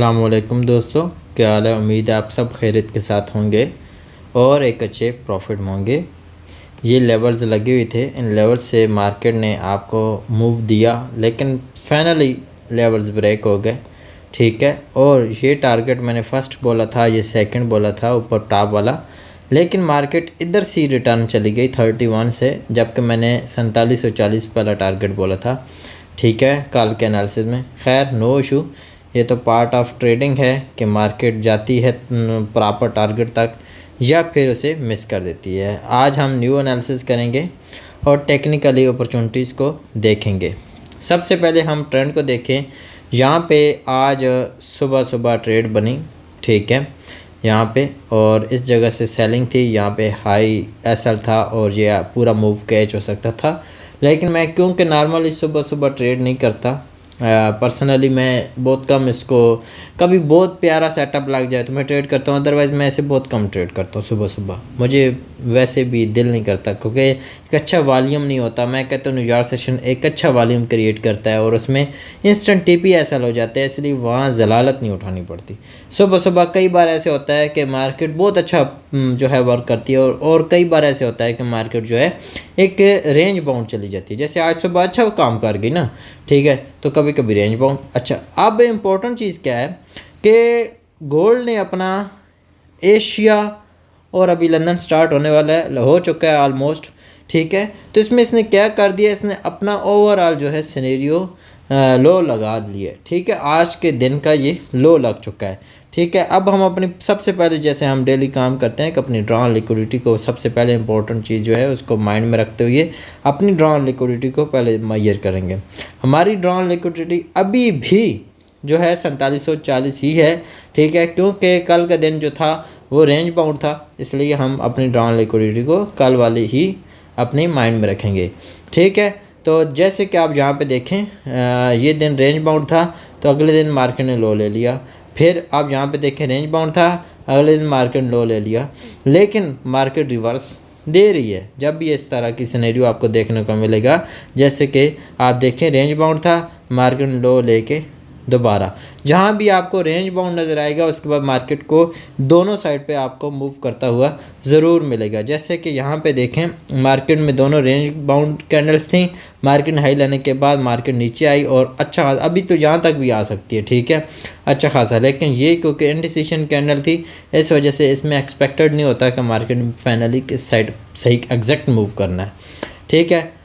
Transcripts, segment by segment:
अस्सलाम वालेकुम दोस्तों, क्या हाल है। उम्मीद है आप सब खैरियत के साथ होंगे और एक अच्छे प्रॉफिट में होंगे। ये लेवल्स लगे हुए थे, इन लेवल्स से मार्केट ने आपको मूव दिया, लेकिन फाइनली लेवल्स ब्रेक हो गए। ठीक है, और ये टारगेट मैंने फर्स्ट बोला था, ये सेकंड बोला था ऊपर टॉप वाला, लेकिन मार्केट इधर से रिटर्न चली गई 31 से, जबकि मैंने 4740 वाला टारगेट बोला था। ठीक है, कल के एनालिसिस में। खैर नो इशू, ये तो पार्ट ऑफ ट्रेडिंग है कि मार्केट जाती है प्रॉपर टारगेट तक या फिर उसे मिस कर देती है। आज हम न्यू एनालिसिस करेंगे और टेक्निकली अपॉर्चुनिटीज़ को देखेंगे। सबसे पहले हम ट्रेंड को देखें। यहाँ पे आज सुबह सुबह ट्रेड बनी, ठीक है, यहाँ पे, और इस जगह से सेलिंग थी। यहाँ पे हाई एसएल था और ये पूरा मूव कैच हो सकता था, लेकिन मैं क्योंकि नॉर्मली सुबह सुबह ट्रेड नहीं करता, पर्सनली मैं बहुत कम इसको, कभी बहुत प्यारा सेटअप लग जाए तो मैं ट्रेड करता हूँ, अदरवाइज़ मैं ऐसे बहुत कम ट्रेड करता हूँ सुबह सुबह। मुझे वैसे भी दिल नहीं करता क्योंकि एक अच्छा वॉल्यूम नहीं होता। मैं कहता हूँ न्यूयॉर्क सेशन एक अच्छा वॉल्यूम क्रिएट करता है और उसमें इंस्टेंट टीपी एसएल हो जाते हैं, इसलिए वहाँ जलालत नहीं उठानी पड़ती। सुबह सुबह कई बार ऐसे होता है कि मार्केट बहुत अच्छा जो है वर्क करती है और कई बार ऐसे होता है कि मार्केट जो है एक रेंज बाउंड चली जाती है। जैसे आज सुबह अच्छा काम कर गई ना, ठीक है, तो कभी कभी रेंज बाउंड। अच्छा, अब इम्पोर्टेंट चीज़ क्या है कि गोल्ड ने अपना एशिया और अभी लंदन स्टार्ट होने वाला है, हो चुका है ऑलमोस्ट, ठीक है, तो इसमें इसने क्या कर दिया, इसने अपना ओवरऑल जो है सिनेरियो लो लगा दिया, ठीक है, आज के दिन का ये लो लग चुका है। ठीक है, अब हम अपनी सबसे पहले, जैसे हम डेली काम करते हैं कि अपनी ड्रॉन लिक्विडिटी को सबसे पहले इंपॉर्टेंट चीज़ जो है उसको माइंड में रखते हुए अपनी ड्रॉन लिक्विडिटी को पहले मेजर करेंगे। हमारी ड्रॉन लिक्विडिटी अभी भी जो है 4740 ही है, ठीक है, क्योंकि कल का दिन जो था वो रेंज बाउंड था, इसलिए हम अपनी ड्रॉन लिक्विडिटी को कल वाली ही अपने माइंड में रखेंगे। ठीक है, तो जैसे कि आप यहाँ पे देखें, ये दिन रेंज बाउंड था तो अगले दिन मार्केट ने लो ले लिया। फिर आप यहाँ पे देखें रेंज बाउंड था, अगले दिन मार्केट लो ले लिया, लेकिन मार्केट रिवर्स दे रही है। जब भी इस तरह की सिनेरियो आपको देखने को मिलेगा, जैसे कि आप देखें रेंज बाउंड था, मार्केट लो लेके दोबारा जहाँ भी आपको रेंज बाउंड नज़र आएगा उसके बाद मार्केट को दोनों साइड पे आपको मूव करता हुआ ज़रूर मिलेगा। जैसे कि यहाँ पे देखें मार्केट में दोनों रेंज बाउंड कैंडल्स थी, मार्केट हाई लेने के बाद मार्केट नीचे आई और अच्छा अभी तो यहाँ तक भी आ सकती है, ठीक है, अच्छा खासा, लेकिन ये क्योंकि इंडिसिशन कैंडल थी इस वजह से इसमें एक्सपेक्टेड नहीं होता कि मार्केट फाइनली किस साइड सही एग्जैक्ट मूव करना है। ठीक है,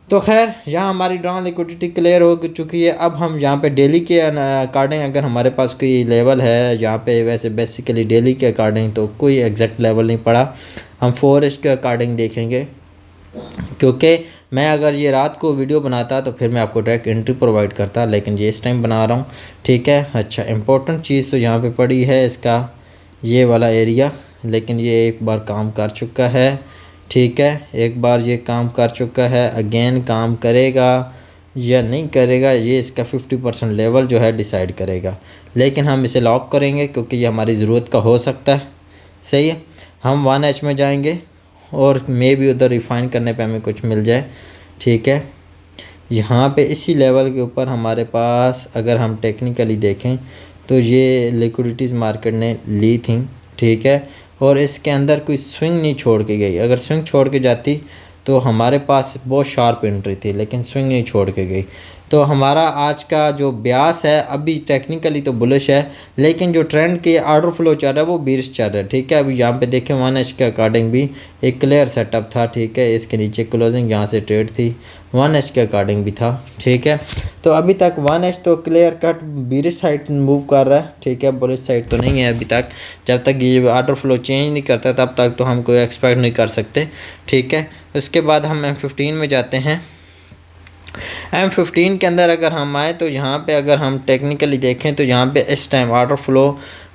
तो खैर यहाँ हमारी ड्रॉन लिक्विडिटी क्लियर हो चुकी है। अब हम यहाँ पे डेली के अकॉर्डिंग अगर हमारे पास कोई लेवल है यहाँ पे, वैसे बेसिकली डेली के अकॉर्डिंग तो कोई एग्जैक्ट लेवल नहीं पड़ा, हम 4 के अकॉर्डिंग देखेंगे, क्योंकि मैं अगर ये रात को वीडियो बनाता तो फिर मैं आपको डायरेक्ट एंट्री प्रोवाइड करता, लेकिन ये इस टाइम बना रहा हूँ। ठीक है, अच्छा इंपॉर्टेंट चीज़ तो यहाँ पे पड़ी है इसका ये वाला एरिया, लेकिन ये एक बार काम कर चुका है, ठीक है, एक बार ये काम कर चुका है, अगेन काम करेगा या नहीं करेगा ये इसका 50% लेवल जो है डिसाइड करेगा, लेकिन हम इसे लॉक करेंगे क्योंकि ये हमारी ज़रूरत का हो सकता है। सही है, हम 1H में जाएंगे और मे भी उधर रिफ़ाइन करने पे हमें कुछ मिल जाए। ठीक है, यहाँ पे इसी लेवल के ऊपर हमारे पास अगर हम टेक्निकली देखें तो ये लिक्विडिटीज़ मार्केट ने ली थी, ठीक है, और इसके अंदर कोई स्विंग नहीं छोड़ के गई। अगर स्विंग छोड़ के जाती तो हमारे पास बहुत शार्प एंट्री थी, लेकिन स्विंग नहीं छोड़ के गई। तो हमारा आज का जो ब्यास है अभी टेक्निकली तो बुलिश है, लेकिन जो ट्रेंड के ऑर्डर फ्लो चल रहा है वो बीरिश चल रहा है। ठीक है, अभी यहाँ पे देखें 1H के अकॉर्डिंग भी एक क्लियर सेटअप था, ठीक है, इसके नीचे क्लोजिंग यहाँ से ट्रेड थी, 1H के अकॉर्डिंग भी था। ठीक है, तो अभी तक 1H तो clear cut bearish side move कर रहा है, ठीक है, बुलिश साइड तो नहीं है अभी तक। जब तक ये ऑर्डर फ्लो चेंज नहीं करता तब तक तो हम कोई एक्सपेक्ट नहीं कर सकते। ठीक है, उसके बाद हम M15 में जाते हैं। M15 के अंदर अगर हम आए तो यहाँ पे अगर हम टेक्निकली देखें तो यहाँ पे इस टाइम ऑर्डर फ्लो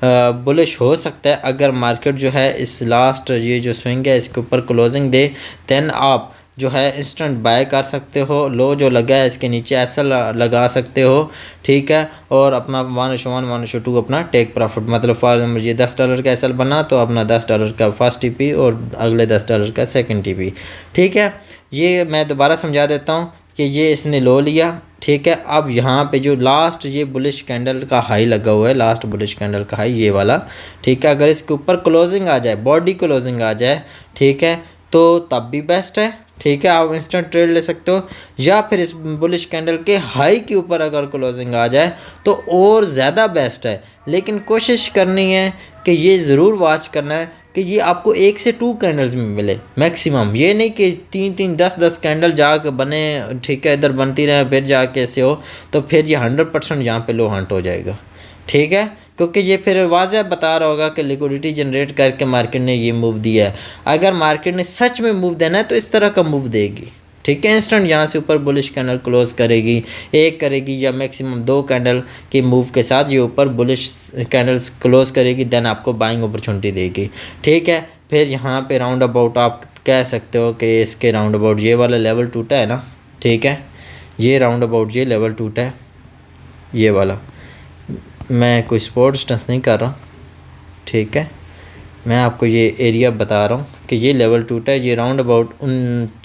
बुलिश हो सकता है। अगर मार्केट जो है इस लास्ट ये जो स्विंग है इसके ऊपर क्लोजिंग दे, देन आप जो है इंस्टेंट बाय कर सकते हो, लो जो लगा है इसके नीचे एसएल लगा सकते हो, ठीक है, और अपना 1/1 1/2 अपना टेक प्रॉफिट, मतलब फॉर एग्जाम्पल ये $10 का एसएल बना तो अपना $10 का फर्स्ट टीपी और अगले $10 का सेकंड टीपी। ठीक है, ये मैं दोबारा समझा देता हूँ कि ये इसने लो लिया, ठीक है। अब यहाँ पे जो लास्ट ये बुलिश कैंडल का हाई लगा हुआ है, लास्ट बुलिश कैंडल का हाई ये वाला, ठीक है, अगर इसके ऊपर क्लोजिंग आ जाए, बॉडी क्लोजिंग आ जाए, ठीक है, तो तब भी बेस्ट है, ठीक है, आप इंस्टेंट ट्रेड ले सकते हो। या फिर इस बुलिश कैंडल के हाई के ऊपर अगर क्लोजिंग आ जाए तो और ज़्यादा बेस्ट है। लेकिन कोशिश करनी है कि ये ज़रूर वॉच करना है कि ये आपको 1 से 2 कैंडल्स में मिले मैक्सिमम, ये नहीं कि 3-3 10-10 कैंडल जाके बने, ठीक है, इधर बनती रहे फिर जाके ऐसे हो, तो फिर ये 100% यहाँ पे लो हंट हो जाएगा, ठीक है, क्योंकि ये फिर वाज़ह बता रहा होगा कि लिक्विडिटी जनरेट करके मार्केट ने ये मूव दिया है। अगर मार्केट ने सच में मूव देना है तो इस तरह का मूव देगी, ठीक है, इंस्टेंट यहाँ से ऊपर बुलिश कैंडल क्लोज करेगी, एक करेगी या मैक्सिमम 2 कैंडल के मूव के साथ ये ऊपर बुलिश कैंडल्स क्लोज करेगी, देन आपको बाइंग अपॉर्चुनिटी देगी, ठीक है। फिर यहाँ पे राउंड अबाउट आप कह सकते हो कि इसके राउंड अबाउट ये वाला लेवल टूटा है ना, ठीक है, ये राउंड अबाउट ये लेवल टूटा है, ये वाला, मैं कोई स्पोर्ट स्टंस नहीं कर रहा, ठीक है, मैं आपको ये एरिया बता रहा हूँ कि ये लेवल टूटा है, ये राउंड अबाउट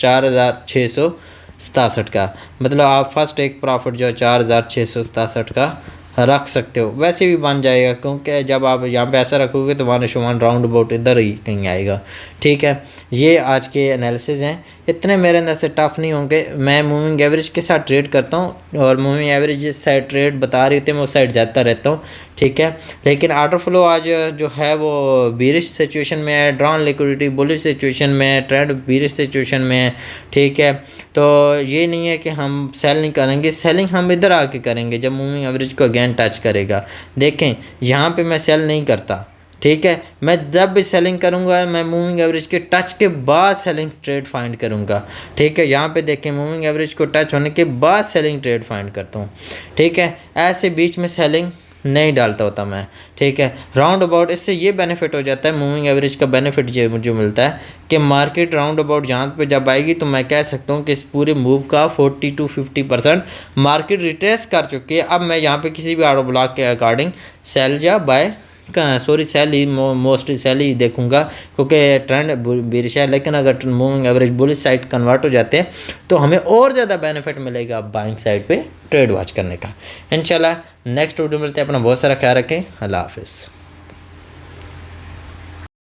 4667 का, मतलब आप फर्स्ट एक प्रॉफिट जो है 4667 का रख सकते हो, वैसे भी बन जाएगा, क्योंकि जब आप यहाँ पे ऐसा रखोगे तो वन शुमान राउंड अबाउट इधर ही कहीं आएगा, ठीक है। ये आज के एनालिसिस हैं, इतने मेरे अंदर से टफ नहीं होंगे। मैं मूविंग एवरेज के साथ ट्रेड करता हूँ और मूविंग एवरेज जिस साइड ट्रेड बता रही थी मैं उस साइड जाता रहता हूँ, ठीक है। लेकिन ऑर्डर फ्लो आज जो है वो बीरिश सिचुएशन में है, ड्रॉन लिक्विडिटी बुलिश सिचुएशन में है, ट्रेंड बीरिश सिचुएशन में है, ठीक है। तो ये नहीं है कि हम सेल नहीं करेंगे, सेलिंग हम इधर आके करेंगे जब मूविंग एवरेज को अगेन टच करेगा। देखें यहाँ पे मैं सेल नहीं करता, ठीक है, मैं जब भी सेलिंग करूंगा मैं मूविंग एवरेज के टच के बाद सेलिंग ट्रेड फाइंड करूंगा, ठीक है। यहाँ पे देखें मूविंग एवरेज को टच होने के बाद सेलिंग ट्रेड फाइंड करता हूँ, ठीक है, ऐसे बीच में सेलिंग नहीं डालता होता मैं, ठीक है। राउंड अबाउट इससे ये बेनिफिट हो जाता है, मूविंग एवरेज का बेनिफिट ये मुझे मिलता है कि मार्केट राउंड अबाउट जहाँ पे जब आएगी तो मैं कह सकता हूँ कि इस पूरे मूव का 40 to 50% मार्केट रिट्रेस कर चुकी है। अब मैं यहाँ पे किसी भी ऑर्डर ब्लॉक के अकॉर्डिंग सेल या बाय सेल ही मोस्टली सेल ही देखूंगा, क्योंकि ट्रेंड बेरिश है। लेकिन अगर moving average bullish side convert हो जाते हैं तो हमें और ज़्यादा बेनिफिट मिलेगा बाइंग साइड पे ट्रेड वॉच करने का। इंशाल्लाह नेक्स्ट वीडियो मिलते हैं, अपना बहुत सारा ख्याल रखें, अल्लाह हाफिज़।